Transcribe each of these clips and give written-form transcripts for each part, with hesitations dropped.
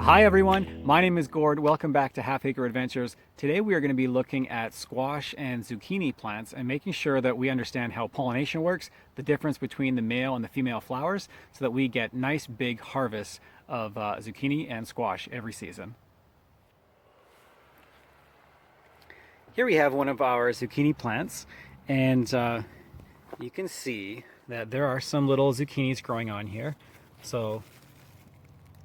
Hi everyone, my name is Gord. Welcome back to Half Acre Adventures. Today we are going to be looking at squash and zucchini plants and making sure that we understand how pollination works, the difference between the male and the female flowers, so that we get nice big harvests of zucchini and squash every season. Here we have one of our zucchini plants, and you can see that there are some little zucchinis growing on here. So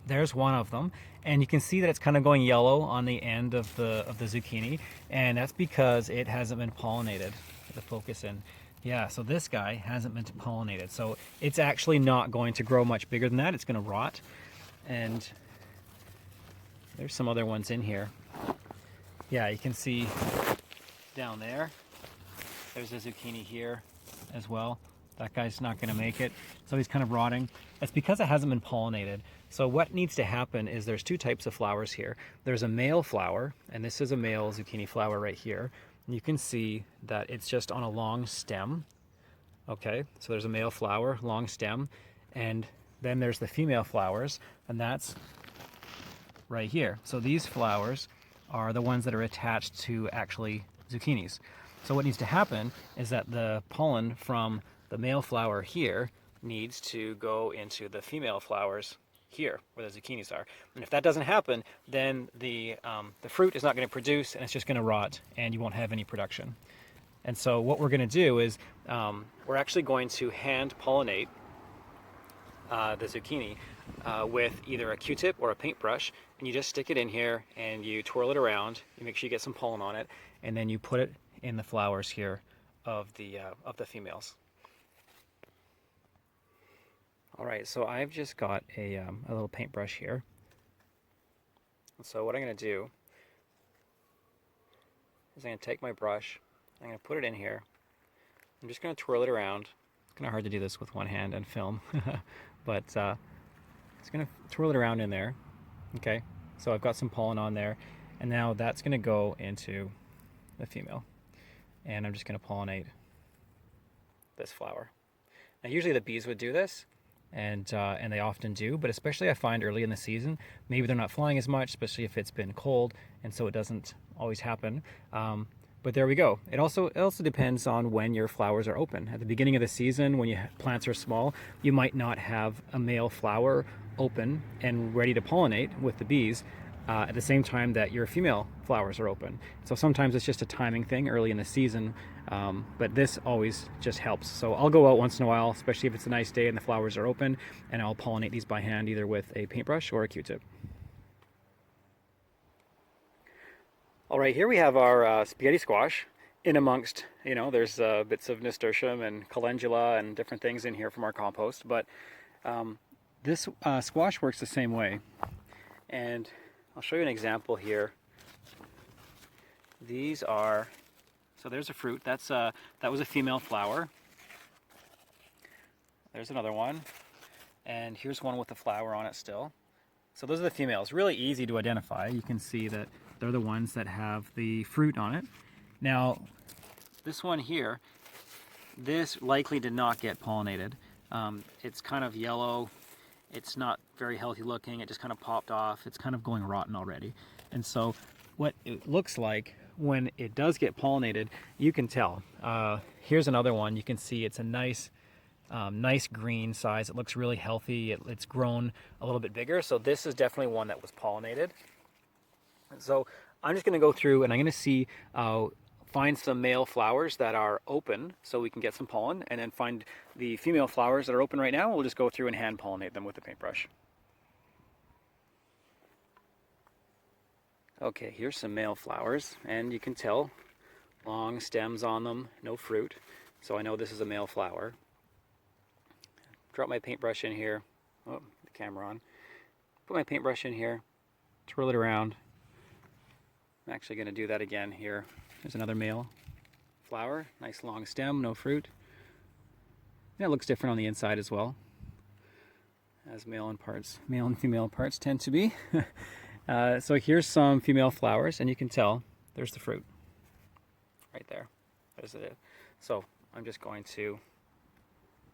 there's one of them, and you can see that it's kind of going yellow on the end of the zucchini, and that's because it hasn't been pollinated. Get the focus in. Yeah, so this guy hasn't been pollinated, so it's actually not going to grow much bigger than that. It's going to rot. And there's some other ones in here. Yeah, you can see down there. There's a zucchini here as well. That guy's not going to make it, so he's kind of rotting. It's because it hasn't been pollinated. So what needs to happen is there's two types of flowers here. There's a male flower, and this is a male zucchini flower right here. And you can see that it's just on a long stem. Okay, so there's a male flower, long stem, and then there's the female flowers, and that's right here. So these flowers are the ones that are attached to actually zucchinis. So what needs to happen is that the pollen from the male flower here needs to go into the female flowers here where the zucchinis are. And if that doesn't happen, then the fruit is not going to produce, and it's just going to rot, and you won't have any production. And so what we're going to do is we're actually going to hand pollinate the zucchini with either a Q-tip or a paintbrush, and you just stick it in here and you twirl it around. You make sure you get some pollen on it, and then you put it in the flowers here of the females. All right, so I've just got a little paintbrush here. So what I'm going to do is I'm going to take my brush, I'm going to put it in here. I'm just going to twirl it around. It's kind of hard to do this with one hand and film, but it's going to twirl it around in there. Okay, so I've got some pollen on there, and now that's going to go into the female, and I'm just going to pollinate this flower. Now usually the bees would do this, and they often do, but especially I find early in the season, maybe they're not flying as much, especially if it's been cold, and so it doesn't always happen. But there we go. It also depends on when your flowers are open. At the beginning of the season, when your plants are small, you might not have a male flower open and ready to pollinate with the bees at the same time that your female flowers are open. So sometimes it's just a timing thing early in the season, but this always just helps. So I'll go out once in a while, especially if it's a nice day and the flowers are open, and I'll pollinate these by hand either with a paintbrush or a Q-tip. All right, here we have our spaghetti squash. In amongst, there's bits of nasturtium and calendula and different things in here from our compost, but this squash works the same way. And I'll show you an example here. These are, so there's a fruit. That was a female flower. There's another one. And here's one with a flower on it still. So those are the females. Really easy to identify. You can see that they're the ones that have the fruit on it. Now, this one here, this likely did not get pollinated. It's kind of yellow. It's not very healthy looking. It just kind of popped off. It's kind of going rotten already. And so what it looks like when it does get pollinated, you can tell. Here's another one. You can see it's a nice green size. It looks really healthy. It's grown a little bit bigger. So this is definitely one that was pollinated. So I'm just going to go through and I'm going to see, find some male flowers that are open so we can get some pollen, and then find the female flowers that are open right now. We'll just go through and hand pollinate them with the paintbrush. Okay, here's some male flowers, and you can tell long stems on them, no fruit. So I know this is a male flower. Drop my paintbrush in here. Oh, the camera on. Put my paintbrush in here, twirl it around. I'm actually going to do that again here. There's another male flower, nice long stem, no fruit. And it looks different on the inside as well, as male and female parts tend to be. So here's some female flowers, and you can tell there's the fruit right there. There's it. So I'm just going to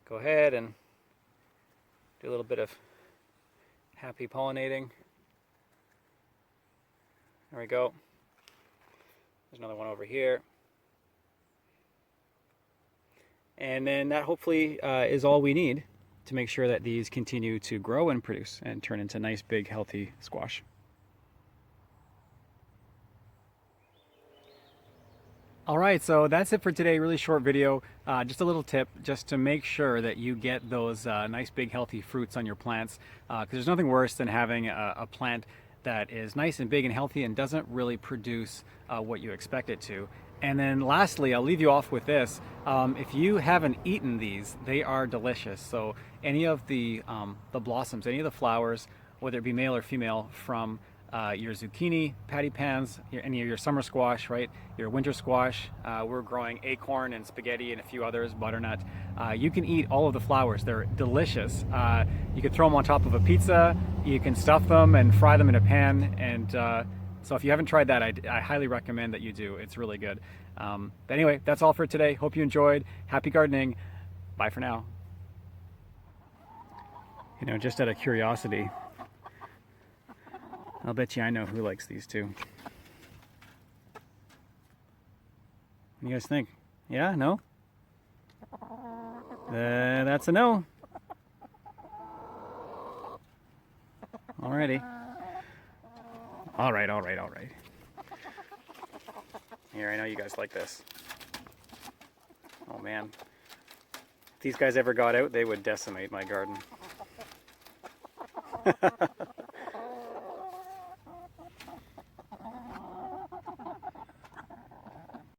go ahead and do a little bit of happy pollinating. There we go. There's another one over here. And then that hopefully is all we need to make sure that these continue to grow and produce and turn into nice, big, healthy squash. All right, so that's it for today. Really short video. Just a little tip just to make sure that you get those nice, big, healthy fruits on your plants, because there's nothing worse than having a plant that is nice and big and healthy and doesn't really produce what you expect it to. And then lastly, I'll leave you off with this. If you haven't eaten these, they are delicious. So any of the blossoms, any of the flowers, whether it be male or female, from your zucchini patty pans, any of your summer squash, right? Your winter squash. We're growing acorn and spaghetti and a few others, butternut. You can eat all of the flowers. They're delicious. You can throw them on top of a pizza. You can stuff them and fry them in a pan. And so if you haven't tried that, I highly recommend that you do. It's really good. But anyway, that's all for today. Hope you enjoyed. Happy gardening. Bye for now. You know, just out of curiosity, I'll bet you I know who likes these too. What do you guys think? Yeah? No? That's a no. Alrighty. Alright. Here, I know you guys like this. Oh man. If these guys ever got out, they would decimate my garden.